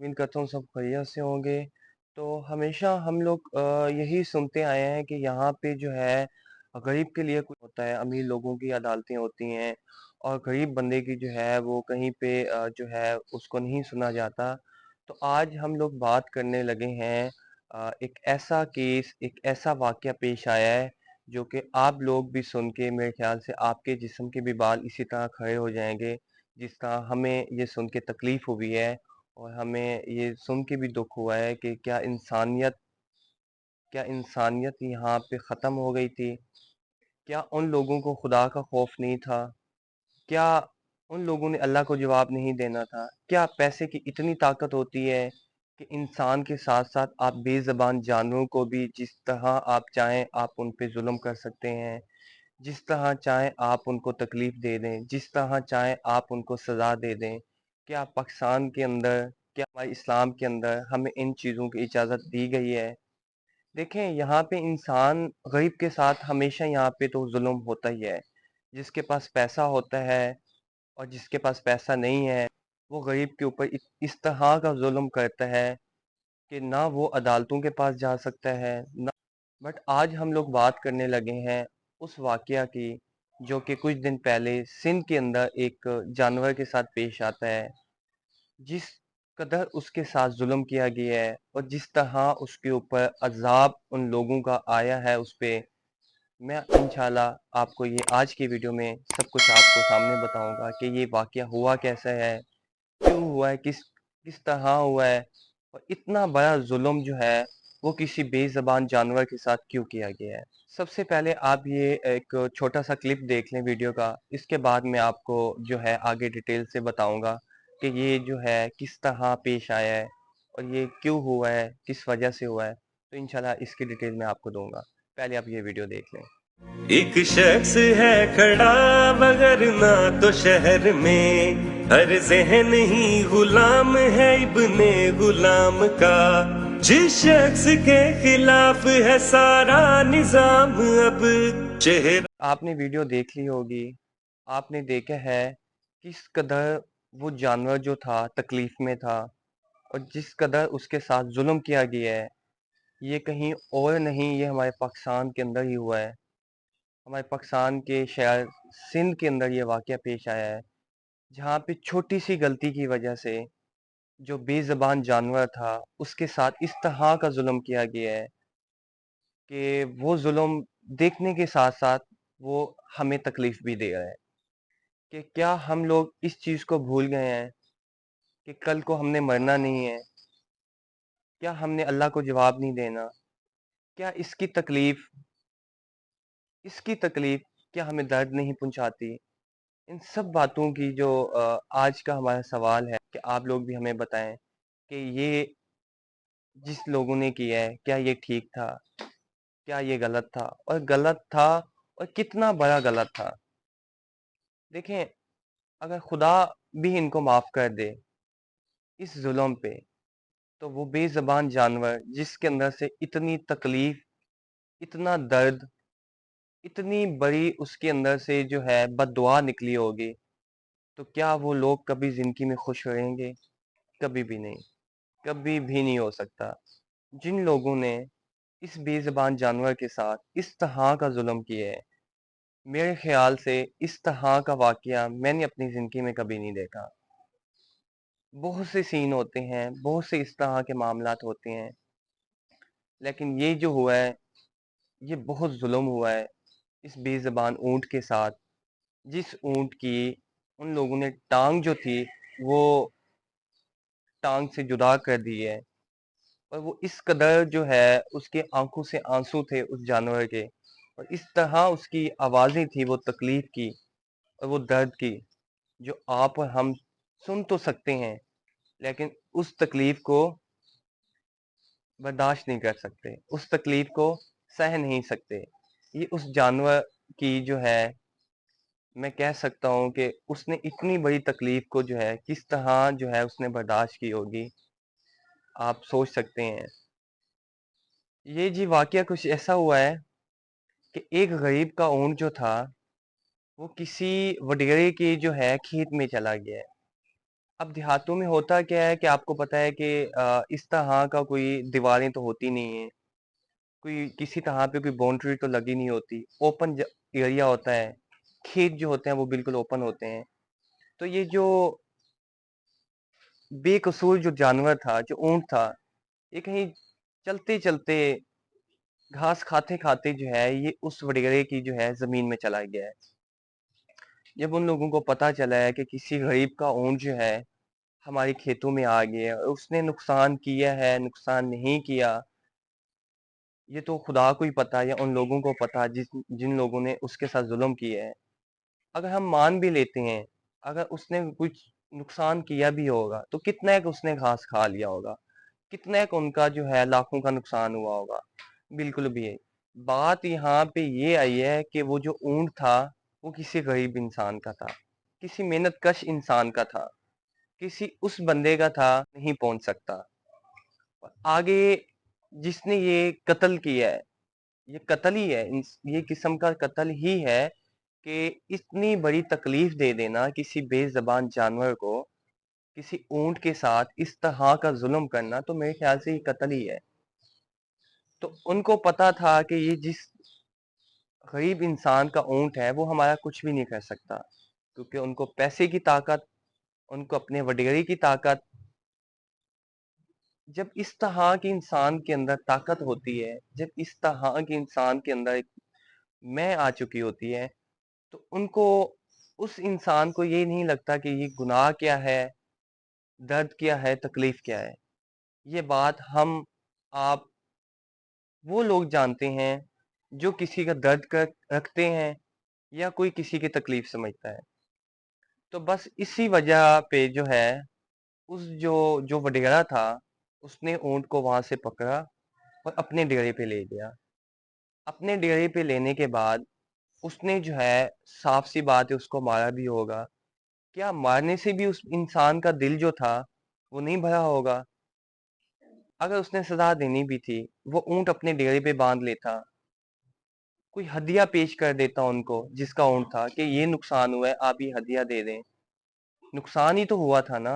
उम्मीद करता हूँ सब खैरियत से होंगे। तो हमेशा हम लोग यही सुनते आए हैं कि यहाँ पे जो है गरीब के लिए कुछ होता है, अमीर लोगों की अदालतें होती हैं और गरीब बंदे की जो है वो कहीं पे जो है उसको नहीं सुना जाता। तो आज हम लोग बात करने लगे हैं एक ऐसा केस, एक ऐसा वाक़या पेश आया है जो कि आप लोग भी सुन के मेरे ख़्याल से आपके जिस्म के भी बाल इसी तरह खड़े हो जाएँगे, जिस तरह हमें ये सुन के तकलीफ़ हुई है। और हमें ये सुन के भी दुख हुआ है कि क्या इंसानियत यहाँ पे ख़त्म हो गई थी? क्या उन लोगों को खुदा का खौफ नहीं था? क्या उन लोगों ने अल्लाह को जवाब नहीं देना था? क्या पैसे की इतनी ताकत होती है कि इंसान के साथ-साथ आप बेज़ुबान जानवरों को भी जिस तरह आप चाहें आप उन पे ज़ुल्म कर सकते हैं, जिस तरह चाहें आप उनको तकलीफ़ दे दें, जिस तरह चाहें आप उनको सज़ा दे दें। क्या पाकिस्तान के अंदर, क्या हमारे इस्लाम के अंदर हमें इन चीज़ों की इजाज़त दी गई है? देखें, यहाँ पे इंसान गरीब के साथ हमेशा यहाँ पे तो ज़ुल्म होता ही है। जिसके पास पैसा होता है और जिसके पास पैसा नहीं है, वो गरीब के ऊपर इस तरह का ज़ुल्म करता है कि ना वो अदालतों के पास जा सकता है, ना। बट आज हम लोग बात करने लगे हैं उस वाक़या की, जो कि कुछ दिन पहले सिंध के अंदर एक जानवर के साथ पेश आता है। जिस कदर उसके साथ ज़ुल्म किया गया है और जिस तरह उसके ऊपर अज़ाब उन लोगों का आया है उस पे, मैं इंशाल्लाह आपको ये आज की वीडियो में सब कुछ आपको सामने बताऊँगा कि ये वाक़या हुआ कैसे है, क्यों हुआ है, किस किस तरह हुआ है और इतना बड़ा ज़ुल्म जो है वो किसी बेज़ुबान जानवर के साथ क्यों किया गया है। सबसे पहले आप ये एक छोटा-सा क्लिप देख लें वीडियो का, इसके बाद मैं आपको जो है आगे डिटेल से बताऊँगा कि ये जो है किस तरह पेश आया है और ये क्यों हुआ है, किस वजह से हुआ है। तो इंशाल्लाह इसकी डिटेल मैं आपको दूँगा। पहले आप ये वीडियो देख लें। एक शख्स है खड़ा मगर ना तो शहर में, हर जहन ही गुलाम है इब्ने गुलाम का। जिस शख्स के खिलाफ है सारा निजाम, अब चेहरा। आपने वीडियो देख ली होगी, आपने देखा है किस कदर वो जानवर जो था तकलीफ में था और जिस कदर उसके साथ जुल्म किया गया है, ये कहीं और नहीं, ये हमारे पाकिस्तान के अंदर ही हुआ है। हमारे पाकिस्तान के शहर सिंध के अंदर ये वाक़या पेश आया है, जहाँ पे छोटी सी गलती की वजह से जो बेज़ुबान जानवर था, उसके साथ इस तरह का जुल्म किया गया है कि वो जुल्म देखने के साथ-साथ वो हमें तकलीफ भी दे रहा है। कि क्या हम लोग इस चीज़ को भूल गए हैं कि कल को हमने मरना नहीं है? क्या हमने अल्लाह को जवाब नहीं देना? क्या इसकी तकलीफ़ क्या हमें दर्द नहीं पहुँचाती? इन सब बातों की जो आज का हमारा सवाल है कि आप लोग भी हमें बताएँ कि ये जिस लोगों ने किया है, क्या ये ठीक था? क्या ये गलत था? और गलत था और कितना बड़ा गलत था? देखें, अगर खुदा भी इनको माफ़ कर दे इस ज़ुल्म पे, तो वो बेज़ुबान जानवर जिसके अंदर से इतनी तकलीफ, इतना दर्द, इतनी बड़ी उसके अंदर से जो है बद्दुआ निकली होगी, तो क्या वो लोग कभी ज़िंदगी में खुश रहेंगे? कभी भी नहीं, कभी भी नहीं हो सकता। जिन लोगों ने इस बेज़ुबान जानवर के साथ इस तरह का ज़ुल्म किया है, मेरे ख़्याल से इस तरह का वाक़या मैंने अपनी ज़िंदगी में कभी नहीं देखा। बहुत से सीन होते हैं, बहुत से इस तरह के मामलात होते हैं, लेकिन ये जो हुआ है, ये बहुत ज़ुल्म हुआ है इस बेज़ुबान ऊँट के साथ, जिस ऊँट की उन लोगों ने टाँग जो थी, वो टाँग से जुदा कर दी है और वो इस कदर जो है उसकी आँखों से आँसू थे उस जानवर के और इस तरह उसकी आवाज़ें थी वो तकलीफ़ की और वो दर्द की, जो आप और हम सुन तो सकते हैं, लेकिन उस तकलीफ़ को बर्दाश्त नहीं कर सकते, उस तकलीफ़ को सह नहीं सकते। ये उस जानवर की जो है, मैं कह सकता हूँ कि उसने इतनी बड़ी तकलीफ को जो है किस तरह जो है उसने बर्दाश्त की होगी, आप सोच सकते हैं। ये जी वाक़या कुछ ऐसा हुआ है कि एक गरीब का ऊँट जो था, वो किसी वडेरे के जो है खेत में चला गया है अब देहातों में होता क्या है कि आपको पता है कि इस तरह का कोई दीवारें तो होती नहीं है, कोई किसी तरह पे कोई बाउंड्री तो लगी नहीं होती, ओपन एरिया होता है, खेत जो होते हैं वो बिल्कुल ओपन होते हैं। तो ये जो बेकसूर जो जानवर था, जो ऊंट था, ये कहीं चलते चलते, घास खाते खाते जो है ये उस वडेरे की जो है जमीन में चला गया है। जब उन लोगों को पता चला है कि किसी गरीब का ऊंट जो है हमारे खेतों में आ गया है और उसने नुकसान किया है, नुकसान नहीं किया, ये तो खुदा को ही पता है या उन लोगों को पता जिस जिन लोगों ने उसके साथ जुल्म किया है। अगर हम मान भी लेते हैं, अगर उसने कुछ नुकसान किया भी होगा तो कितना एक उसने घास खा लिया होगा, कितना एक उनका जो है लाखों का नुकसान हुआ होगा। बिल्कुल भी है। बात यहाँ पे ये आई है कि वो जो ऊंट था वो किसी गरीब इंसान का था, किसी मेहनत कश इंसान का था, किसी उस बंदे का था नहीं पहुंच सकता। आगे जिसने ये कत्ल किया है, ये कत्ल ही है, ये किस्म का कत्ल ही है कि इतनी बड़ी तकलीफ दे देना किसी बेज़बान जानवर को, किसी ऊंट के साथ इस तरह का जुल्म करना, तो मेरे ख्याल से ये कत्ल ही है। तो उनको पता था कि ये जिस गरीब इंसान का ऊंट है वो हमारा कुछ भी नहीं कर सकता, क्योंकि उनको पैसे की ताकत, उनको अपने वडेरी की ताकत, जब इस तरह के इंसान के अंदर ताकत होती है, जब इस तरह के इंसान के अंदर एक मैं आ चुकी होती है, तो उनको, उस इंसान को ये नहीं लगता कि ये गुनाह क्या है, दर्द क्या है, तकलीफ क्या है। ये बात हम, आप, वो लोग जानते हैं जो किसी का दर्द कर रखते हैं या कोई किसी की तकलीफ समझता है। तो बस इसी वजह पे जो है उस जो जो वडेरा था उसने ऊंट को वहां से पकड़ा और अपने डेरे पे ले गया। अपने डेरे पे लेने के बाद उसने जो है, साफ सी बात है, उसको मारा भी होगा। क्या मारने से भी उस इंसान का दिल जो था वो नहीं भरा होगा? अगर उसने सजा देनी भी थी, वो ऊंट अपने डेरे पे बांध लेता, कोई हदिया पेश कर देता उनको जिसका ऊंट था कि ये नुकसान हुआ है, आप ये हदिया दे दें। नुकसान ही तो हुआ था ना,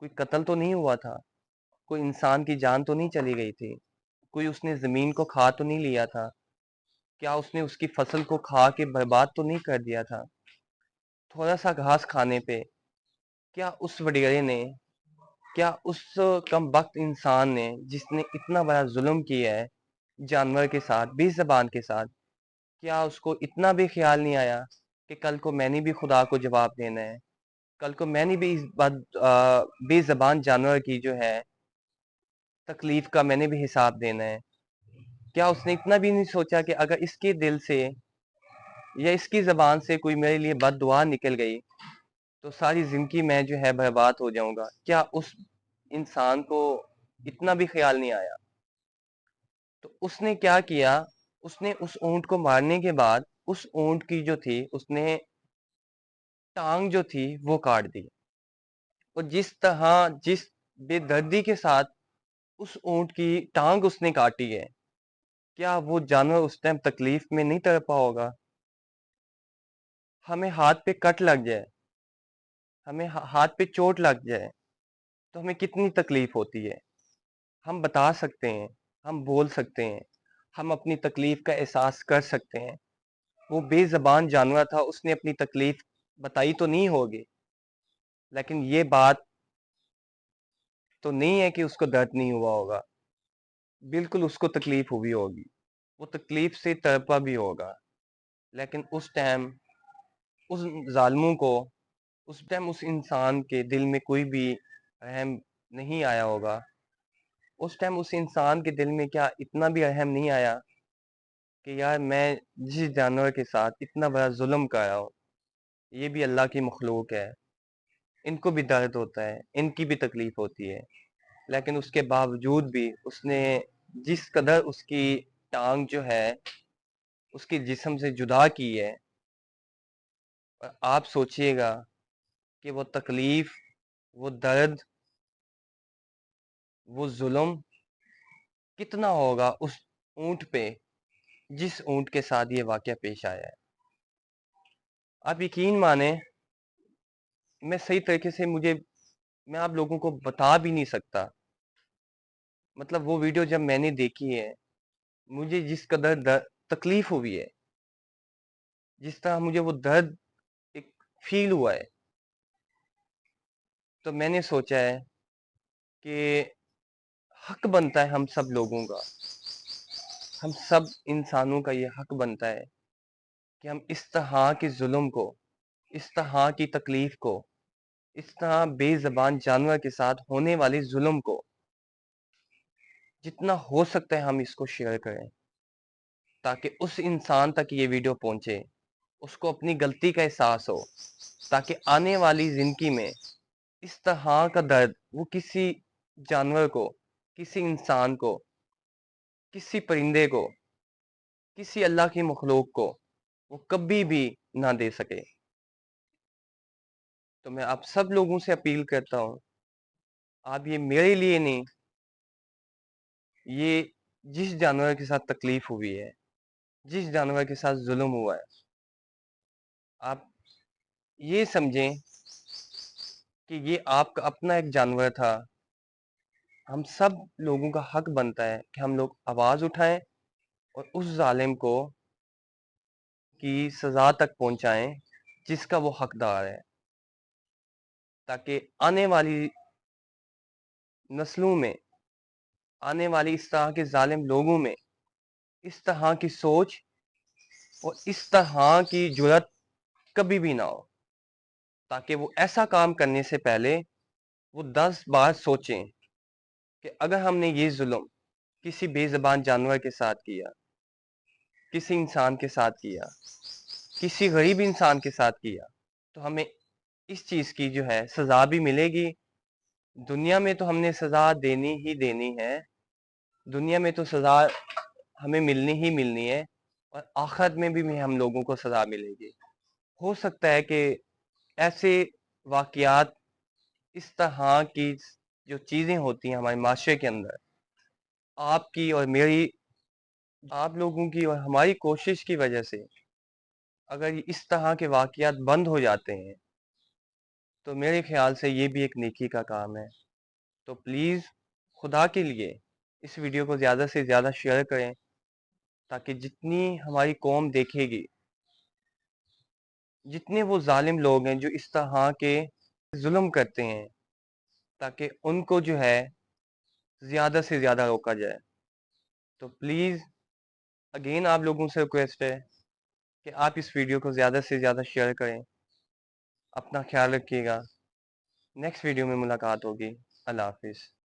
कोई कत्ल तो नहीं हुआ था, कोई इंसान की जान तो नहीं चली गई थी, कोई उसने जमीन को खा तो नहीं लिया था, क्या उसने उसकी फसल को खा के बर्बाद तो नहीं कर दिया था? थोड़ा सा घास खाने पे क्या उस वडेरे ने, क्या उस कमबख्त इंसान ने जिसने इतना बड़ा जुल्म किया है जानवर के साथ, बेज़बान के साथ, क्या उसको इतना भी ख्याल नहीं आया कि कल को मैंने भी खुदा को जवाब देना है, कल को मैंने भी इस बेज़बान जानवर की जो है तकलीफ का मैंने भी हिसाब देना है? क्या उसने इतना भी नहीं सोचा कि अगर इसके दिल से या इसकी जबान से कोई मेरे लिए बददुआ निकल गई तो सारी जिंदगी मैं जो है बर्बाद हो जाऊंगा? क्या उस इंसान को इतना भी ख्याल नहीं आया? तो उसने क्या किया, उसने उस ऊंट को मारने के बाद उस ऊंट की जो थी, उसने टांग जो थी वो काट दी। और जिस तरह, जिस बेदर्दी के साथ उस ऊंट की टांग उसने काटी है, क्या वो जानवर उस टाइम तकलीफ में नहीं तड़पा होगा? हमें हाथ पे कट लग जाए, हमें हाथ पे चोट लग जाए तो हमें कितनी तकलीफ होती है। हम बता सकते हैं, हम बोल सकते हैं, हम अपनी तकलीफ का एहसास कर सकते हैं। वो बेजबान जानवर था, उसने अपनी तकलीफ बताई तो नहीं होगी, लेकिन ये बात तो नहीं है कि उसको दर्द नहीं हुआ होगा। बिल्कुल उसको तकलीफ हुई होगी, वो तकलीफ से तड़पा भी होगा। लेकिन उस टाइम उस जालिमों को, उस टाइम उस इंसान के दिल में कोई भी रहम नहीं आया होगा। उस टाइम उस इंसान के दिल में क्या इतना भी रहम नहीं आया कि यार मैं जिस जानवर के साथ इतना बड़ा जुल्म कर रहा हूँ, ये भी अल्लाह की मखलूक है, इनको भी दर्द होता है, इनकी भी तकलीफ होती है। लेकिन उसके बावजूद भी उसने जिस कदर उसकी टांग जो है उसके जिस्म से जुदा की है, और आप सोचिएगा कि वो तकलीफ, वो दर्द, वो जुल्म कितना होगा उस ऊंट पे जिस ऊंट के साथ ये वाकया पेश आया है। आप यकीन माने, मैं सही तरीके से, मुझे मैं आप लोगों को बता भी नहीं सकता। मतलब वो वीडियो जब मैंने देखी है, मुझे जिस कदर तकलीफ हुई है, जिस तरह मुझे वो दर्द एक फील हुआ है, तो मैंने सोचा है कि हक बनता है हम सब लोगों का, हम सब इंसानों का ये हक बनता है कि हम इस तरह के जुल्म को, इस तरह की तकलीफ को, इस तरह बेज़बान जानवर के साथ होने वाले जुल्म को जितना हो सकता है हम इसको शेयर करें, ताकि उस इंसान तक ये वीडियो पहुंचे, उसको अपनी गलती का एहसास हो, ताकि आने वाली जिंदगी में इस तरह का दर्द वो किसी जानवर को, किसी इंसान को, किसी परिंदे को, किसी अल्लाह की मखलूक को वो कभी भी ना दे सके। तो मैं आप सब लोगों से अपील करता हूँ, आप ये मेरे लिए नहीं, ये जिस जानवर के साथ तकलीफ हुई है, जिस जानवर के साथ जुल्म हुआ है, आप ये समझें कि ये आपका अपना एक जानवर था। हम सब लोगों का हक बनता है कि हम लोग आवाज़ उठाएं और उस जालिम को की सज़ा तक पहुंचाएं जिसका वो हकदार है, ताकि आने वाली नस्लों में, आने वाली इस तरह के जालिम लोगों में इस तरह की सोच और इस तरह की जुर्रत कभी भी ना हो, ताकि वो ऐसा काम करने से पहले वो 10 बार सोचें कि अगर हमने ये जुल्म किसी बेज़बान जानवर के साथ किया, किसी इंसान के साथ किया, किसी गरीब इंसान के साथ किया, तो हमें इस चीज़ की जो है सज़ा भी मिलेगी। दुनिया में तो हमने सज़ा देनी ही देनी है, दुनिया में तो सज़ा हमें मिलनी ही मिलनी है, और आखिरत में भी हम लोगों को सज़ा मिलेगी। हो सकता है कि ऐसे वाक़यात, इस तरह की जो चीज़ें होती हैं हमारे माशरे के अंदर, आपकी और मेरी, आप लोगों की और हमारी कोशिश की वजह से अगर इस तरह के वाक़यात बंद हो जाते हैं, तो मेरे ख़्याल से ये भी एक नेकी का काम है। तो प्लीज़ खुदा के लिए इस वीडियो को ज़्यादा से ज़्यादा शेयर करें, ताकि जितनी हमारी कौम देखेगी, जितने वो ज़ालिम लोग हैं जो इस तरह के ज़ुल्म करते हैं, ताकि उनको जो है ज़्यादा से ज़्यादा रोका जाए। तो प्लीज़ अगेन आप लोगों से रिक्वेस्ट है कि आप इस वीडियो को ज़्यादा से ज़्यादा शेयर करें। अपना ख्याल रखिएगा। नेक्स्ट वीडियो में मुलाकात होगी। अल्लाह हाफ़िज़।